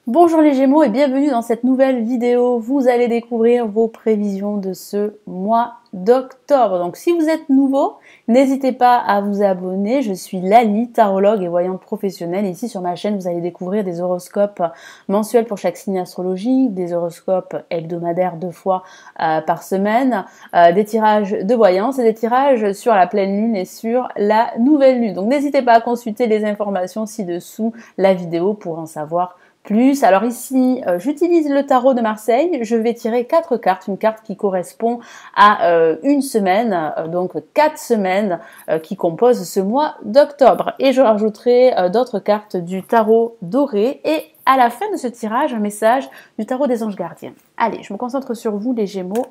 Bonjour les Gémeaux et bienvenue dans cette nouvelle vidéo. Vous allez découvrir vos prévisions de ce mois d'octobre. Donc si vous êtes nouveau, n'hésitez pas à vous abonner. Je suis Lali, tarologue et voyante professionnelle. Ici sur ma chaîne, vous allez découvrir des horoscopes mensuels pour chaque signe astrologique, des horoscopes hebdomadaires 2 fois par semaine, des tirages de voyance et des tirages sur la pleine lune et sur la nouvelle lune. Donc n'hésitez pas à consulter les informations ci-dessous la vidéo pour en savoir plus. Alors ici, j'utilise le tarot de Marseille. Je vais tirer 4 cartes, une carte qui correspond à une semaine, donc 4 semaines qui composent ce mois d'octobre. Et je rajouterai d'autres cartes du tarot doré et à la fin de ce tirage, un message du tarot des anges gardiens. Allez, je me concentre sur vous les Gémeaux.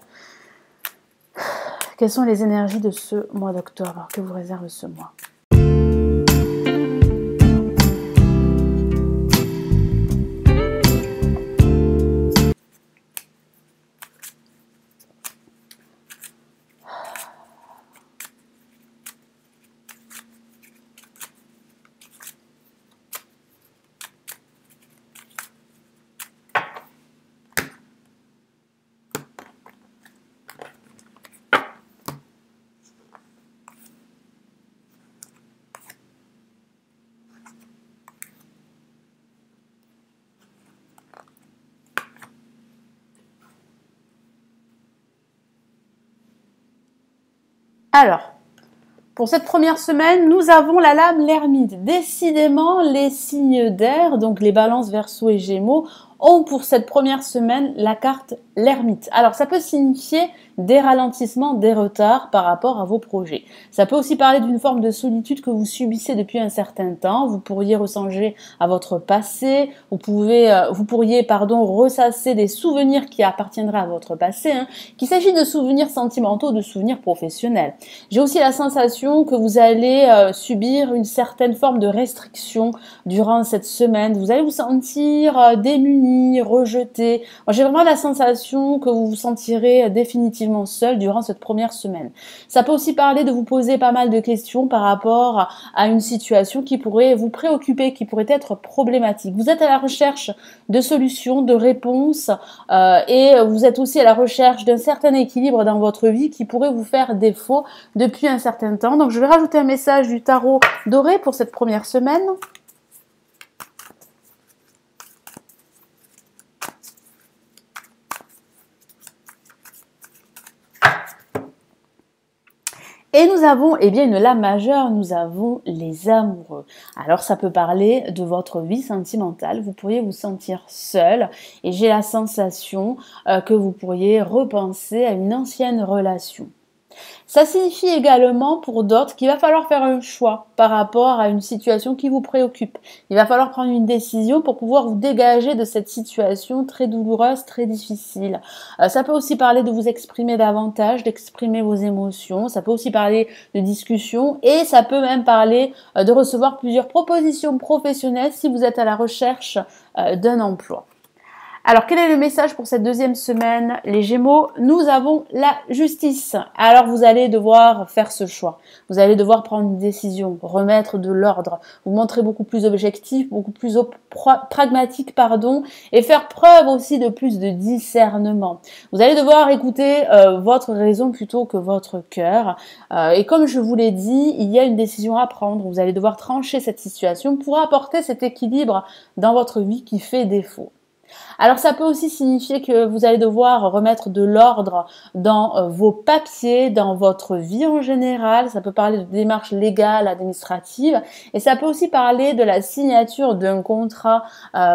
Quelles sont les énergies de ce mois d'octobre que vous réserve ce mois ? Alors, pour cette première semaine, nous avons la lame l'ermite. Décidément, les signes d'air, donc les balances, verseaux et gémeaux, ont pour cette première semaine la carte l'ermite. Alors, ça peut signifier des ralentissements, des retards par rapport à vos projets. Ça peut aussi parler d'une forme de solitude que vous subissez depuis un certain temps. Vous pourriez ressonger à votre passé, vous pourriez ressasser des souvenirs qui appartiendraient à votre passé, qu'il s'agit de souvenirs sentimentaux, de souvenirs professionnels. J'ai aussi la sensation que vous allez subir une certaine forme de restriction durant cette semaine. Vous allez vous sentir démuni, rejeté. Moi, j'ai vraiment la sensation que vous vous sentirez définitivement seul durant cette première semaine. Ça peut aussi parler de vous poser pas mal de questions par rapport à une situation qui pourrait vous préoccuper, qui pourrait être problématique. Vous êtes à la recherche de solutions, de réponses et vous êtes aussi à la recherche d'un certain équilibre dans votre vie qui pourrait vous faire défaut depuis un certain temps. Donc je vais rajouter un message du tarot doré pour cette première semaine. Et nous avons une lame majeure, nous avons les amoureux. Alors ça peut parler de votre vie sentimentale, vous pourriez vous sentir seul et j'ai la sensation que vous pourriez repenser à une ancienne relation. Ça signifie également pour d'autres qu'il va falloir faire un choix par rapport à une situation qui vous préoccupe. Il va falloir prendre une décision pour pouvoir vous dégager de cette situation très douloureuse, très difficile. Ça peut aussi parler de vous exprimer davantage, d'exprimer vos émotions. Ça peut aussi parler de discussion et ça peut même parler de recevoir plusieurs propositions professionnelles si vous êtes à la recherche d'un emploi. Alors, quel est le message pour cette deuxième semaine, les Gémeaux? Nous avons la justice. Alors, vous allez devoir faire ce choix. Vous allez devoir prendre une décision, remettre de l'ordre, vous montrer beaucoup plus objectif, beaucoup plus pragmatique, et faire preuve aussi de plus de discernement. Vous allez devoir écouter votre raison plutôt que votre cœur. Et comme je vous l'ai dit, il y a une décision à prendre. Vous allez devoir trancher cette situation pour apporter cet équilibre dans votre vie qui fait défaut. Alors ça peut aussi signifier que vous allez devoir remettre de l'ordre dans vos papiers, dans votre vie en général. Ça peut parler de démarches légales, administratives et ça peut aussi parler de la signature d'un contrat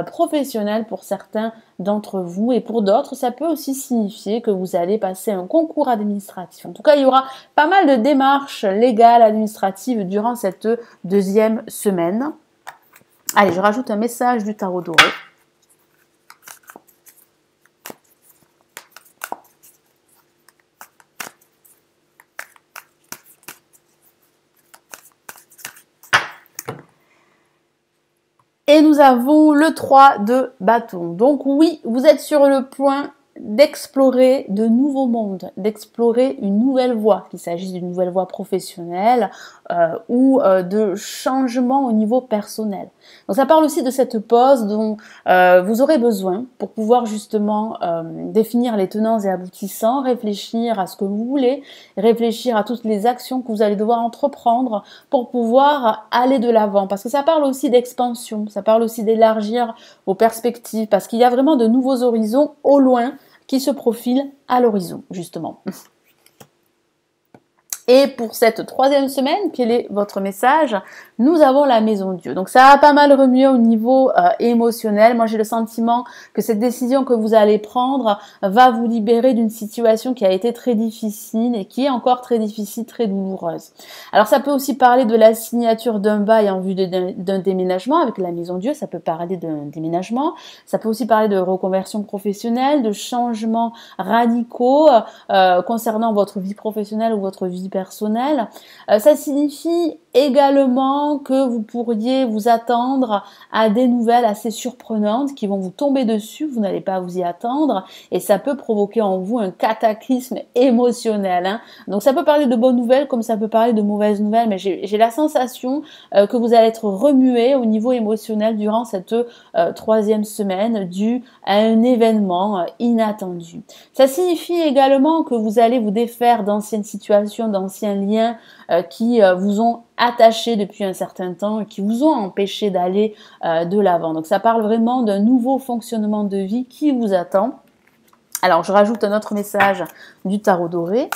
professionnel pour certains d'entre vous et pour d'autres, ça peut aussi signifier que vous allez passer un concours administratif. En tout cas, il y aura pas mal de démarches légales, administratives durant cette deuxième semaine. Allez, je rajoute un message du tarot doré. Et nous avons le 3 de bâton. Donc oui, vous êtes sur le point d'explorer de nouveaux mondes, d'explorer une nouvelle voie, qu'il s'agisse d'une nouvelle voie professionnelle de changement au niveau personnel. Donc ça parle aussi de cette pause dont vous aurez besoin pour pouvoir justement définir les tenants et aboutissants, réfléchir à ce que vous voulez, réfléchir à toutes les actions que vous allez devoir entreprendre pour pouvoir aller de l'avant. Parce que ça parle aussi d'expansion, ça parle aussi d'élargir vos perspectives, parce qu'il y a vraiment de nouveaux horizons au loin qui se profilent à l'horizon, justement. Et pour cette troisième semaine, quel est votre message? Nous avons la maison Dieu. Donc ça a pas mal remué au niveau émotionnel. Moi j'ai le sentiment que cette décision que vous allez prendre va vous libérer d'une situation qui a été très difficile et qui est encore très difficile, très douloureuse. Alors ça peut aussi parler de la signature d'un bail en vue d'un déménagement avec la maison Dieu. Ça peut parler d'un déménagement. Ça peut aussi parler de reconversion professionnelle, de changements radicaux concernant votre vie professionnelle ou votre vie personnelle. Ça signifie également que vous pourriez vous attendre à des nouvelles assez surprenantes qui vont vous tomber dessus, vous n'allez pas vous y attendre et ça peut provoquer en vous un cataclysme émotionnel. Hein. Donc ça peut parler de bonnes nouvelles comme ça peut parler de mauvaises nouvelles, mais j'ai la sensation que vous allez être remué au niveau émotionnel durant cette troisième semaine due à un événement inattendu. Ça signifie également que vous allez vous défaire d'anciennes situations, d'anciens liens qui vous ont attaché depuis un certain temps et qui vous ont empêché d'aller de l'avant. Donc ça parle vraiment d'un nouveau fonctionnement de vie qui vous attend. Alors je rajoute un autre message du tarot doré.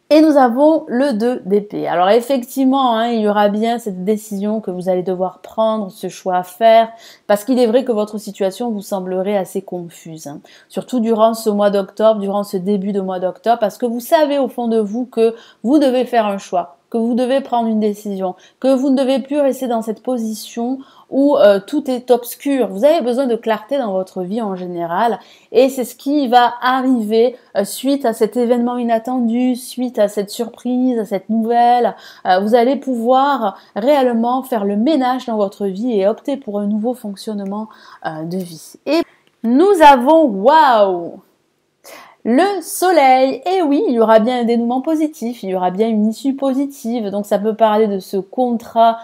Et nous avons le 2 d'épée. Alors effectivement, hein, il y aura bien cette décision que vous allez devoir prendre, ce choix à faire, parce qu'il est vrai que votre situation vous semblerait assez confuse. Hein. Surtout durant ce mois d'octobre, durant ce début de mois d'octobre, parce que vous savez au fond de vous que vous devez faire un choix, que vous devez prendre une décision, que vous ne devez plus rester dans cette position où tout est obscur. Vous avez besoin de clarté dans votre vie en général et c'est ce qui va arriver suite à cet événement inattendu, suite à cette surprise, à cette nouvelle. Vous allez pouvoir réellement faire le ménage dans votre vie et opter pour un nouveau fonctionnement de vie. Et nous avons, waouh! Le soleil, et oui, il y aura bien un dénouement positif, il y aura bien une issue positive, donc ça peut parler de ce contrat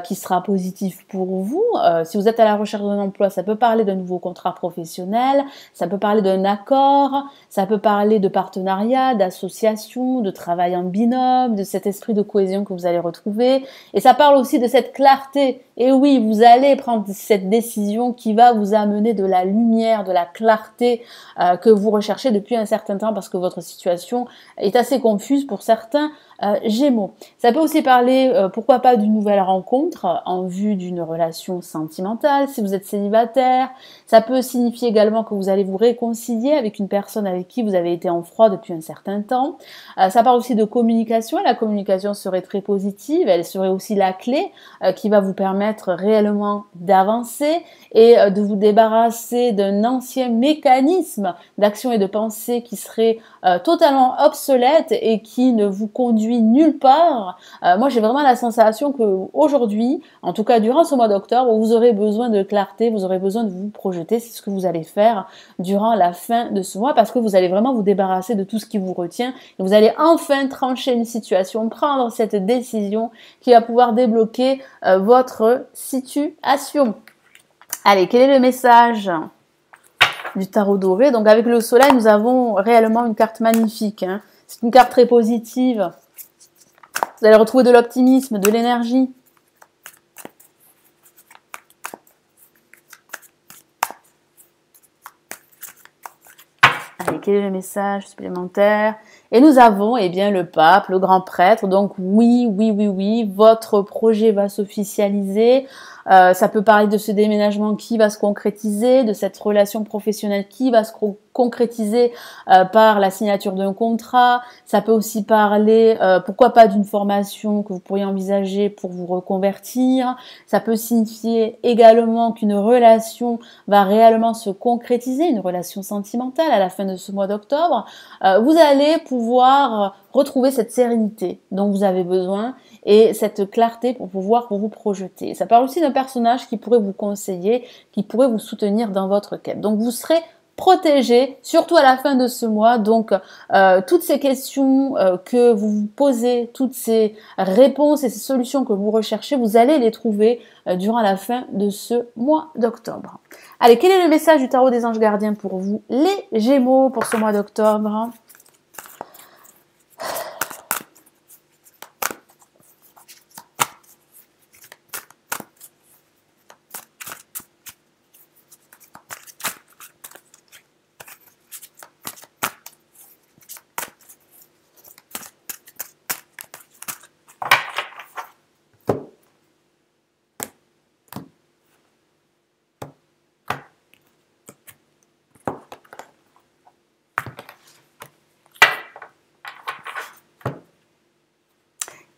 qui sera positif pour vous. Si vous êtes à la recherche d'un emploi, ça peut parler d'un nouveau contrat professionnel, ça peut parler d'un accord, ça peut parler de partenariat, d'association, de travail en binôme, de cet esprit de cohésion que vous allez retrouver, et ça parle aussi de cette clarté. Et oui, vous allez prendre cette décision qui va vous amener de la lumière, de la clarté que vous recherchez depuis un certain temps parce que votre situation est assez confuse pour certains Gémeaux. Ça peut aussi parler, pourquoi pas, d'une nouvelle rencontre en vue d'une relation sentimentale si vous êtes célibataire. Ça peut signifier également que vous allez vous réconcilier avec une personne avec qui vous avez été en froid depuis un certain temps. Ça parle aussi de communication. La communication serait très positive. Elle serait aussi la clé qui va vous permettre réellement d'avancer et de vous débarrasser d'un ancien mécanisme d'action et de pensée qui serait totalement obsolète et qui ne vous conduit nulle part. Moi, j'ai vraiment la sensation que aujourd'hui, en tout cas durant ce mois d'octobre, vous aurez besoin de clarté, vous aurez besoin de vous projeter. C'est ce que vous allez faire durant la fin de ce mois parce que vous allez vraiment vous débarrasser de tout ce qui vous retient et vous allez enfin trancher une situation, prendre cette décision qui va pouvoir débloquer votre situation. Allez, quel est le message du tarot doré? Donc avec le soleil, nous avons réellement une carte magnifique. Hein. C'est une carte très positive. Vous allez retrouver de l'optimisme, de l'énergie. Allez, quel est le message supplémentaire? Et nous avons, eh bien, le pape, le grand prêtre. Donc oui, votre projet va s'officialiser. Ça peut parler de ce déménagement qui va se concrétiser, de cette relation professionnelle qui va se concrétiser par la signature d'un contrat. Ça peut aussi parler, pourquoi pas, d'une formation que vous pourriez envisager pour vous reconvertir. Ça peut signifier également qu'une relation va réellement se concrétiser, une relation sentimentale à la fin de ce mois d'octobre. Vous allez pouvoir retrouver cette sérénité dont vous avez besoin et cette clarté pour pouvoir vous projeter. Ça parle aussi d'un personnage qui pourrait vous conseiller, qui pourrait vous soutenir dans votre quête. Donc vous serez protégé, surtout à la fin de ce mois. Donc toutes ces questions que vous vous posez, toutes ces réponses et ces solutions que vous recherchez, vous allez les trouver durant la fin de ce mois d'octobre. Allez, quel est le message du tarot des anges gardiens pour vous, les Gémeaux, pour ce mois d'octobre ?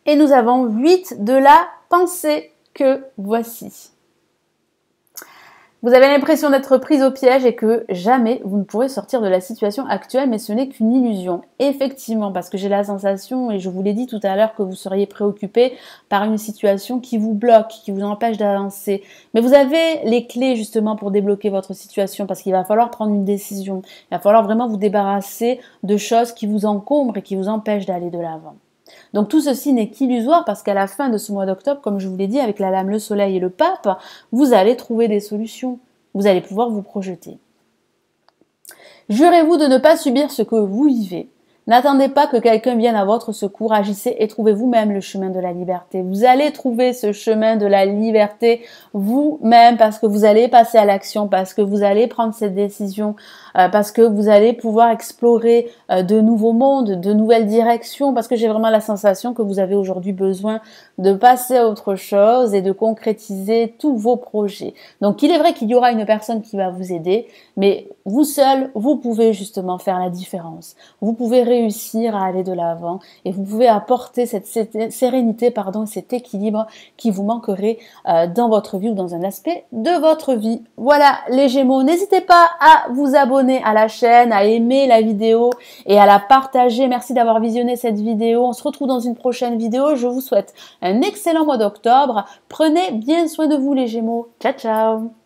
Et nous avons 8 de la pensée que voici. Vous avez l'impression d'être prise au piège et que jamais vous ne pourrez sortir de la situation actuelle, mais ce n'est qu'une illusion. Effectivement, parce que j'ai la sensation, et je vous l'ai dit tout à l'heure, que vous seriez préoccupé par une situation qui vous bloque, qui vous empêche d'avancer. Mais vous avez les clés justement pour débloquer votre situation, parce qu'il va falloir prendre une décision. Il va falloir vraiment vous débarrasser de choses qui vous encombrent et qui vous empêchent d'aller de l'avant. Donc tout ceci n'est qu'illusoire parce qu'à la fin de ce mois d'octobre, comme je vous l'ai dit, avec la lame, le soleil et le pape, vous allez trouver des solutions. Vous allez pouvoir vous projeter. Jurez-vous de ne pas subir ce que vous vivez. N'attendez pas que quelqu'un vienne à votre secours, agissez et trouvez vous-même le chemin de la liberté. Vous allez trouver ce chemin de la liberté vous-même parce que vous allez passer à l'action, parce que vous allez prendre cette décision, parce que vous allez pouvoir explorer de nouveaux mondes, de nouvelles directions, parce que j'ai vraiment la sensation que vous avez aujourd'hui besoin de passer à autre chose et de concrétiser tous vos projets. Donc il est vrai qu'il y aura une personne qui va vous aider, mais vous seul, vous pouvez justement faire la différence. Vous pouvez réussir à aller de l'avant et vous pouvez apporter cette sérénité, cet équilibre qui vous manquerait dans votre vie ou dans un aspect de votre vie. Voilà les Gémeaux, n'hésitez pas à vous abonner à la chaîne, à aimer la vidéo et à la partager. Merci d'avoir visionné cette vidéo. On se retrouve dans une prochaine vidéo. Je vous souhaite un excellent mois d'octobre. Prenez bien soin de vous les Gémeaux. Ciao, ciao!